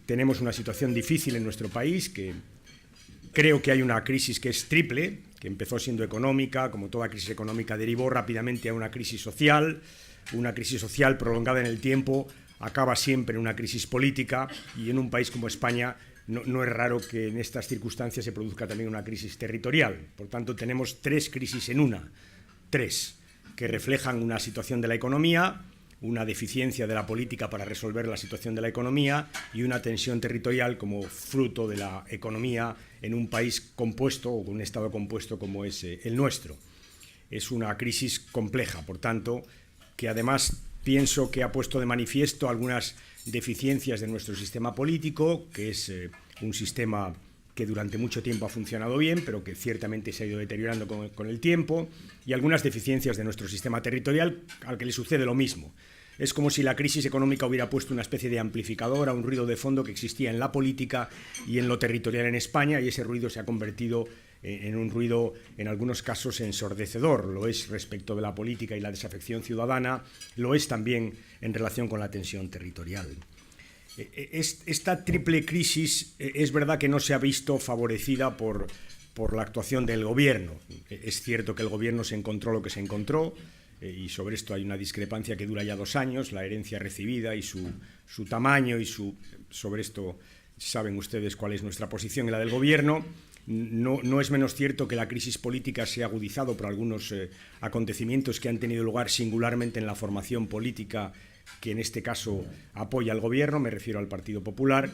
tenemos una situación difícil en nuestro país, que creo que hay una crisis que es triple, que empezó siendo económica, como toda crisis económica derivó rápidamente a una crisis social prolongada en el tiempo acaba siempre en una crisis política, y en un país como España no es raro que en estas circunstancias se produzca también una crisis territorial. Por tanto, tenemos tres crisis en una, que reflejan una situación de la economía, una deficiencia de la política para resolver la situación de la economía y una tensión territorial como fruto de la economía en un país compuesto o un estado compuesto como es el nuestro. Es una crisis compleja, por tanto, que además pienso que ha puesto de manifiesto algunas deficiencias de nuestro sistema político, que es un sistema que durante mucho tiempo ha funcionado bien, pero que ciertamente se ha ido deteriorando con el tiempo, y algunas deficiencias de nuestro sistema territorial, al que le sucede lo mismo. Es como si la crisis económica hubiera puesto una especie de amplificador a un ruido de fondo que existía en la política y en lo territorial en España, y ese ruido se ha convertido en un ruido, en algunos casos, ensordecedor. Lo es respecto de la política y la desafección ciudadana, lo es también en relación con la tensión territorial. Esta triple crisis es verdad que no se ha visto favorecida por la actuación del gobierno. Es cierto que el gobierno se encontró lo que se encontró, y sobre esto hay una discrepancia que dura ya 2 años, la herencia recibida y su tamaño, y sobre esto saben ustedes cuál es nuestra posición y la del gobierno. No es menos cierto que la crisis política se ha agudizado por algunos acontecimientos que han tenido lugar singularmente en la formación política que en este caso apoya al gobierno, me refiero al Partido Popular,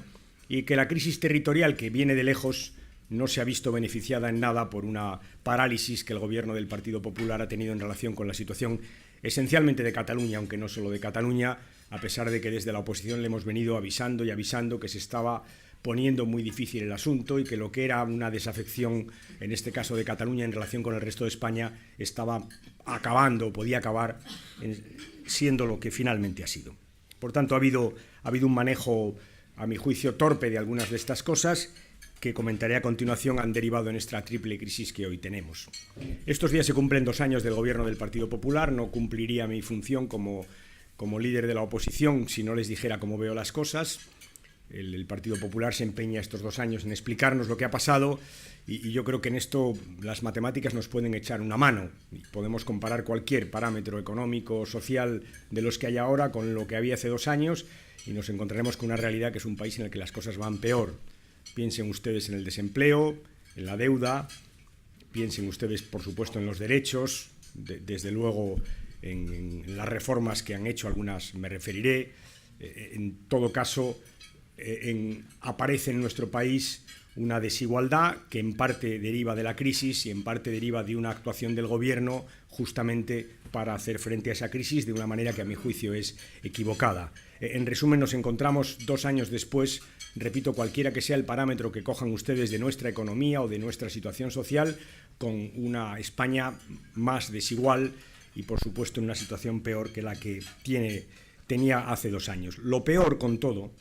y que la crisis territorial, que viene de lejos, no se ha visto beneficiada en nada por una parálisis que el gobierno del Partido Popular ha tenido en relación con la situación esencialmente de Cataluña, aunque no solo de Cataluña, a pesar de que desde la oposición le hemos venido avisando y avisando que se estaba poniendo muy difícil el asunto y que lo que era una desafección, en este caso de Cataluña, en relación con el resto de España, estaba acabando, podía acabar siendo lo que finalmente ha sido. Por tanto, ha habido un manejo, a mi juicio, torpe de algunas de estas cosas que comentaré a continuación, han derivado en esta triple crisis que hoy tenemos. Estos días se cumplen 2 años del gobierno del Partido Popular. No cumpliría mi función como líder de la oposición si no les dijera cómo veo las cosas. El Partido Popular se empeña estos 2 años en explicarnos lo que ha pasado, y yo creo que en esto las matemáticas nos pueden echar una mano. Podemos comparar cualquier parámetro económico, social de los que hay ahora con lo que había hace 2 años y nos encontraremos con una realidad que es un país en el que las cosas van peor. Piensen ustedes en el desempleo, en la deuda, piensen ustedes, por supuesto, en los derechos, desde luego en las reformas que han hecho, algunas me referiré. En todo caso, aparece en nuestro país una desigualdad que en parte deriva de la crisis y en parte deriva de una actuación del gobierno justamente para hacer frente a esa crisis de una manera que a mi juicio es equivocada. En resumen, nos encontramos 2 años después, repito, cualquiera que sea el parámetro que cojan ustedes de nuestra economía o de nuestra situación social, con una España más desigual y, por supuesto, en una situación peor que la que tenía hace 2 años. Lo peor, con todo,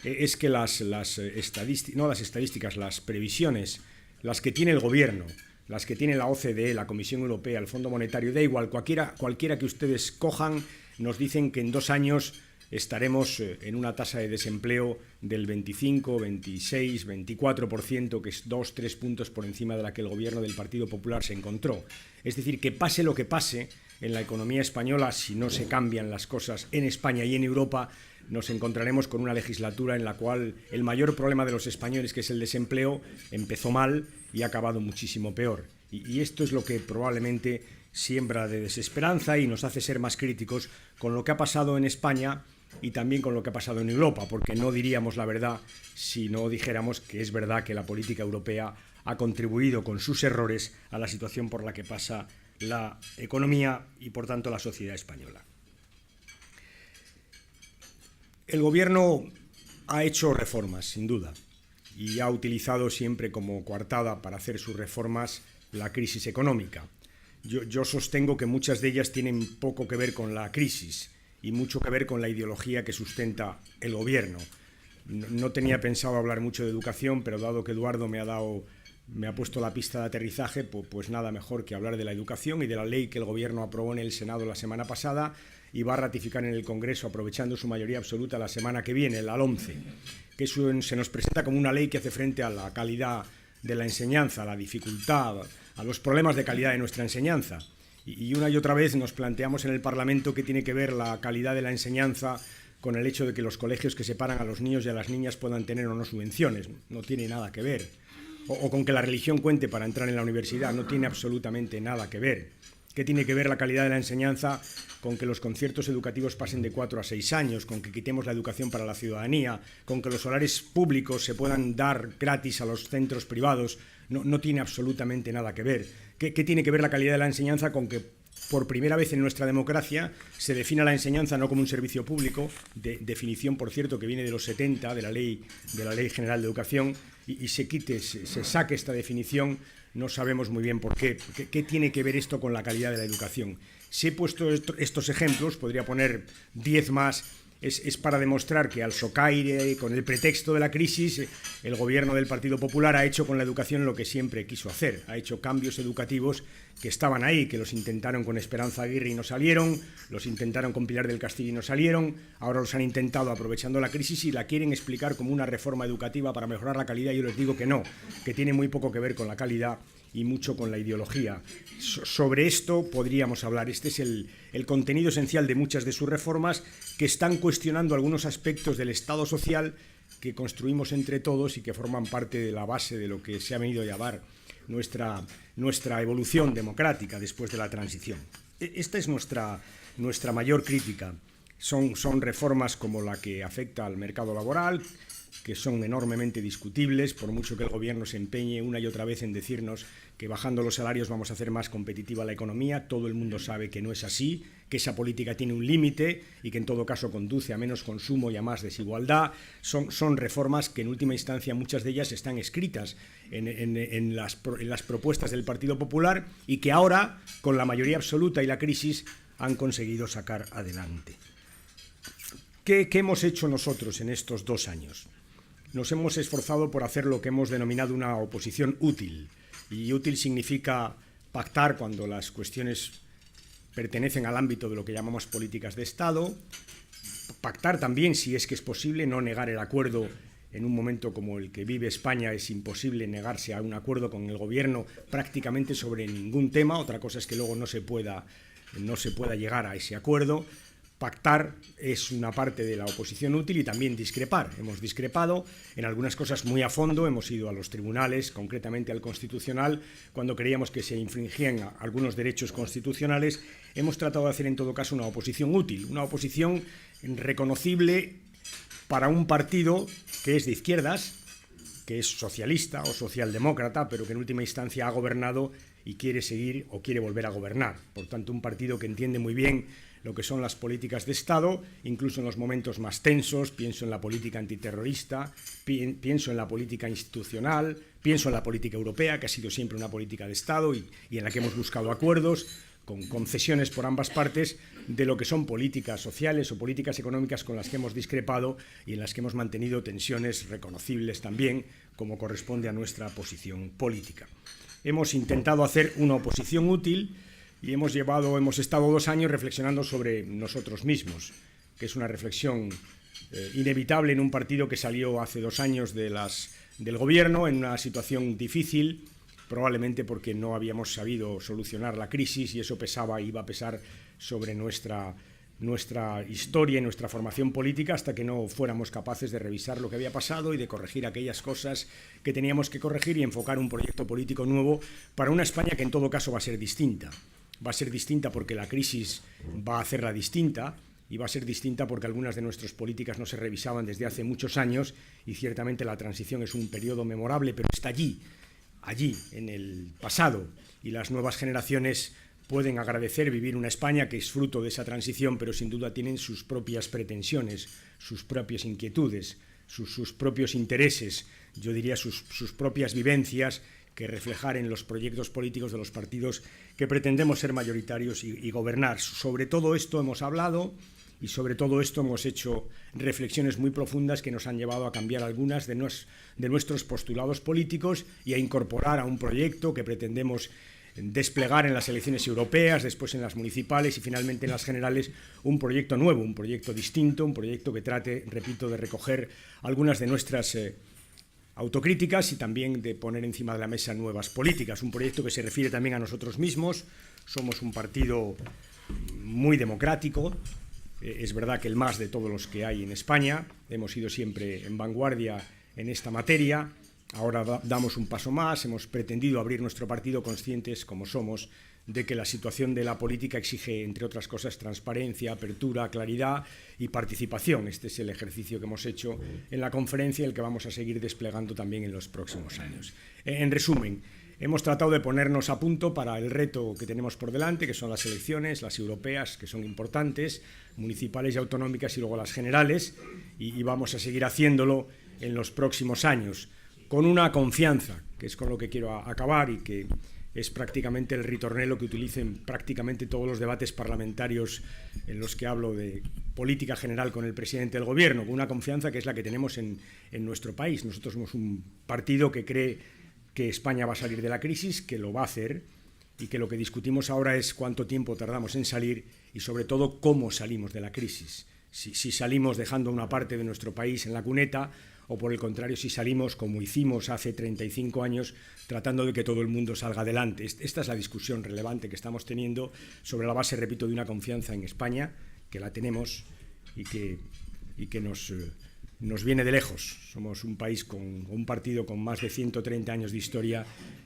es que las previsiones, las que tiene el gobierno, las que tiene la OCDE, la Comisión Europea, el Fondo Monetario, da igual, cualquiera que ustedes cojan, nos dicen que en 2 años estaremos en una tasa de desempleo del 25, 26, 24%, que es 2-3 puntos por encima de la que el gobierno del Partido Popular se encontró. Es decir, que pase lo que pase en la economía española, si no se cambian las cosas en España y en Europa, nos encontraremos con una legislatura en la cual el mayor problema de los españoles, que es el desempleo, empezó mal y ha acabado muchísimo peor. Y esto es lo que probablemente siembra de desesperanza y nos hace ser más críticos con lo que ha pasado en España y también con lo que ha pasado en Europa, porque no diríamos la verdad si no dijéramos que es verdad que la política europea ha contribuido con sus errores a la situación por la que pasa la economía y, por tanto, la sociedad española. El gobierno ha hecho reformas, sin duda, y ha utilizado siempre como coartada para hacer sus reformas la crisis económica. Yo sostengo que muchas de ellas tienen poco que ver con la crisis y mucho que ver con la ideología que sustenta el gobierno. No tenía pensado hablar mucho de educación, pero dado que Eduardo me ha puesto la pista de aterrizaje, pues nada mejor que hablar de la educación y de la ley que el gobierno aprobó en el Senado la semana pasada y va a ratificar en el Congreso, aprovechando su mayoría absoluta, la semana que viene, la LOMCE, que se nos presenta como una ley que hace frente a la calidad de la enseñanza, a la dificultad, a los problemas de calidad de nuestra enseñanza. Y una y otra vez nos planteamos en el Parlamento qué tiene que ver la calidad de la enseñanza con el hecho de que los colegios que separan a los niños y a las niñas puedan tener o no subvenciones. No tiene nada que ver. O con que la religión cuente para entrar en la universidad. No tiene absolutamente nada que ver. ¿Qué tiene que ver la calidad de la enseñanza con que los conciertos educativos pasen de 4 a 6 años, con que quitemos la educación para la ciudadanía, con que los solares públicos se puedan dar gratis a los centros privados? No tiene absolutamente nada que ver. ¿Qué tiene que ver la calidad de la enseñanza con que por primera vez en nuestra democracia se defina la enseñanza no como un servicio público, definición, por cierto, que viene de los 70, de la Ley General de Educación, y se saque esta definición? No sabemos muy bien por qué. ¿Qué tiene que ver esto con la calidad de la educación? Si he puesto estos ejemplos, podría poner 10 más, es para demostrar que al socaire, con el pretexto de la crisis, el gobierno del Partido Popular ha hecho con la educación lo que siempre quiso hacer. Ha hecho cambios educativos que estaban ahí, que los intentaron con Esperanza Aguirre y no salieron, los intentaron con Pilar del Castillo y no salieron, ahora los han intentado aprovechando la crisis y la quieren explicar como una reforma educativa para mejorar la calidad. Yo les digo que no, que tiene muy poco que ver con la calidad y mucho con la ideología. Sobre esto podríamos hablar. Este es el contenido esencial de muchas de sus reformas, que están cuestionando algunos aspectos del Estado social que construimos entre todos y que forman parte de la base de lo que se ha venido a llamar nuestra evolución democrática después de la transición. Esta es nuestra mayor crítica. Son reformas como la que afecta al mercado laboral, que son enormemente discutibles, por mucho que el Gobierno se empeñe una y otra vez en decirnos que bajando los salarios vamos a hacer más competitiva la economía. Todo el mundo sabe que no es así, que esa política tiene un límite y que en todo caso conduce a menos consumo y a más desigualdad. Son reformas que en última instancia muchas de ellas están escritas en las propuestas del Partido Popular y que ahora, con la mayoría absoluta y la crisis, han conseguido sacar adelante. ¿Qué hemos hecho nosotros en estos 2 años? Nos hemos esforzado por hacer lo que hemos denominado una oposición útil. Y útil significa pactar cuando las cuestiones pertenecen al ámbito de lo que llamamos políticas de Estado, pactar también, si es que es posible, no negar el acuerdo. En un momento como el que vive España es imposible negarse a un acuerdo con el Gobierno prácticamente sobre ningún tema. Otra cosa es que luego no se pueda llegar a ese acuerdo. Pactar es una parte de la oposición útil y también discrepar. Hemos discrepado en algunas cosas muy a fondo, hemos ido a los tribunales, concretamente al Constitucional, cuando creíamos que se infringían algunos derechos constitucionales. Hemos tratado de hacer en todo caso una oposición útil, una oposición reconocible para un partido que es de izquierdas, que es socialista o socialdemócrata, pero que en última instancia ha gobernado y quiere seguir o quiere volver a gobernar. Por tanto, un partido que entiende muy bien lo que son las políticas de Estado, incluso en los momentos más tensos. Pienso en la política antiterrorista, pienso en la política institucional, pienso en la política europea, que ha sido siempre una política de Estado y en la que hemos buscado acuerdos con concesiones por ambas partes de lo que son políticas sociales o políticas económicas con las que hemos discrepado y en las que hemos mantenido tensiones reconocibles también, como corresponde a nuestra posición política. Hemos intentado hacer una oposición útil y hemos estado 2 años reflexionando sobre nosotros mismos, que es una reflexión inevitable en un partido que salió hace 2 años del Gobierno en una situación difícil, probablemente porque no habíamos sabido solucionar la crisis y eso iba a pesar sobre nuestra historia y nuestra formación política hasta que no fuéramos capaces de revisar lo que había pasado y de corregir aquellas cosas que teníamos que corregir y enfocar un proyecto político nuevo para una España que en todo caso va a ser distinta. Va a ser distinta porque la crisis va a hacerla distinta y va a ser distinta porque algunas de nuestras políticas no se revisaban desde hace muchos años y ciertamente la transición es un periodo memorable, pero está allí en el pasado, y las nuevas generaciones pueden agradecer vivir una España que es fruto de esa transición, pero sin duda tienen sus propias pretensiones, sus propias inquietudes, sus propios intereses, yo diría sus propias vivencias que reflejar en los proyectos políticos de los partidos que pretendemos ser mayoritarios y gobernar. Sobre todo esto hemos hablado y sobre todo esto hemos hecho reflexiones muy profundas que nos han llevado a cambiar algunas de nuestros postulados políticos y a incorporar a un proyecto que pretendemos desplegar en las elecciones europeas, después en las municipales y finalmente en las generales un proyecto nuevo, un proyecto distinto, un proyecto que trate, repito, de recoger algunas de nuestras autocríticas y también de poner encima de la mesa nuevas políticas. Un proyecto que se refiere también a nosotros mismos. Somos un partido muy democrático. Es verdad que el más de todos los que hay en España. Hemos sido siempre en vanguardia en esta materia. Ahora damos un paso más, hemos pretendido abrir nuestro partido conscientes, como somos, de que la situación de la política exige, entre otras cosas, transparencia, apertura, claridad y participación. Este es el ejercicio que hemos hecho en la conferencia y el que vamos a seguir desplegando también en los próximos años. En resumen, hemos tratado de ponernos a punto para el reto que tenemos por delante, que son las elecciones, las europeas, que son importantes, municipales y autonómicas, y luego las generales, y vamos a seguir haciéndolo en los próximos años, con una confianza, que es con lo que quiero acabar y que es prácticamente el ritornelo que utilicen prácticamente todos los debates parlamentarios en los que hablo de política general con el presidente del Gobierno, con una confianza que es la que tenemos en nuestro país. Nosotros somos un partido que cree que España va a salir de la crisis, que lo va a hacer y que lo que discutimos ahora es cuánto tiempo tardamos en salir y sobre todo cómo salimos de la crisis. Si salimos dejando una parte de nuestro país en la cuneta o por el contrario si salimos como hicimos hace 35 años tratando de que todo el mundo salga adelante. Esta es la discusión relevante que estamos teniendo sobre la base, repito, de una confianza en España, que la tenemos y que nos viene de lejos. Somos un país con un partido con más de 130 años de historia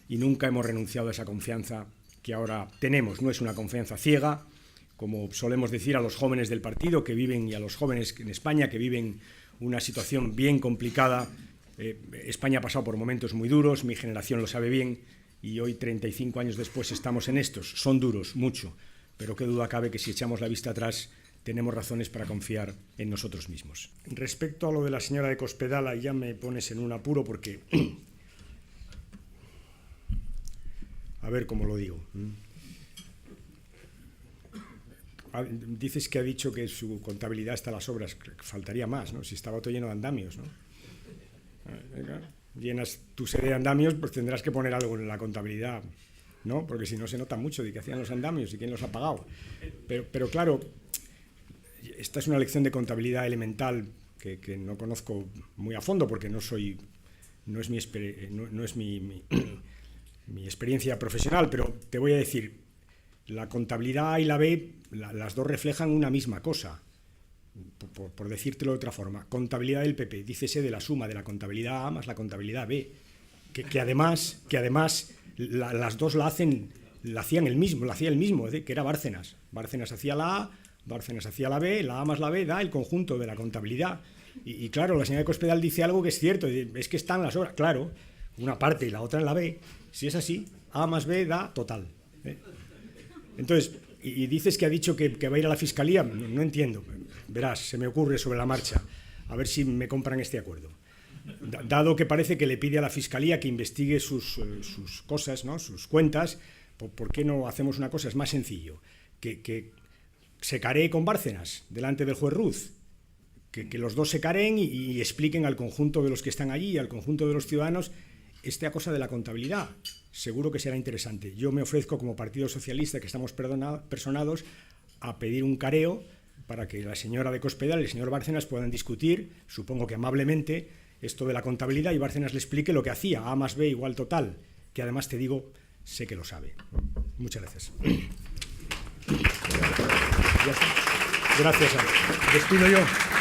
y nunca hemos renunciado a esa confianza que ahora tenemos. No es una confianza ciega, como solemos decir a los jóvenes del partido que viven y a los jóvenes en España que viven una situación bien complicada. España ha pasado por momentos muy duros, mi generación lo sabe bien, y hoy, 35 años después, estamos en estos. Son duros, mucho, pero qué duda cabe que si echamos la vista atrás tenemos razones para confiar en nosotros mismos. Respecto a lo de la señora de Cospedal, ya me pones en un apuro porque... A ver cómo lo digo. Dices que ha dicho que su contabilidad está a las obras. Faltaría más, ¿no? Si estaba todo lleno de andamios, ¿no? Llenas tu sede de andamios, pues tendrás que poner algo en la contabilidad, ¿no? Porque si no se nota mucho de qué hacían los andamios y quién los ha pagado. Pero claro, esta es una lección de contabilidad elemental que no conozco muy a fondo porque no es mi experiencia profesional, pero te voy a decir, la contabilidad A y la B, las dos reflejan una misma cosa, por decírtelo de otra forma. Contabilidad del PP, dícese de la suma de la contabilidad A más la contabilidad B, que además las dos la hacía el mismo, es decir, que era Bárcenas. Bárcenas hacía la A, Bárcenas hacía la B, la A más la B da el conjunto de la contabilidad. Y claro, la señora de Cospedal dice algo que es cierto, es que están las obras, claro, una parte y la otra en la B. Si es así, A más B da total. Entonces, y dices que ha dicho que va a ir a la Fiscalía, no entiendo. Verás, se me ocurre sobre la marcha, a ver si me compran este acuerdo. Dado que parece que le pide a la Fiscalía que investigue sus cosas, ¿no? Sus cuentas, ¿por qué no hacemos una cosa? Es más sencillo. Que se caree con Bárcenas delante del juez Ruz, que los dos se careen y expliquen al conjunto de los que están allí, al conjunto de los ciudadanos, esta cosa de la contabilidad. Seguro que será interesante. Yo me ofrezco como Partido Socialista, que estamos personados, a pedir un careo para que la señora de Cospedal y el señor Bárcenas puedan discutir, supongo que amablemente, esto de la contabilidad y Bárcenas le explique lo que hacía, A más B igual total, que además te digo, sé que lo sabe. Muchas gracias. Gracias. Despido yo.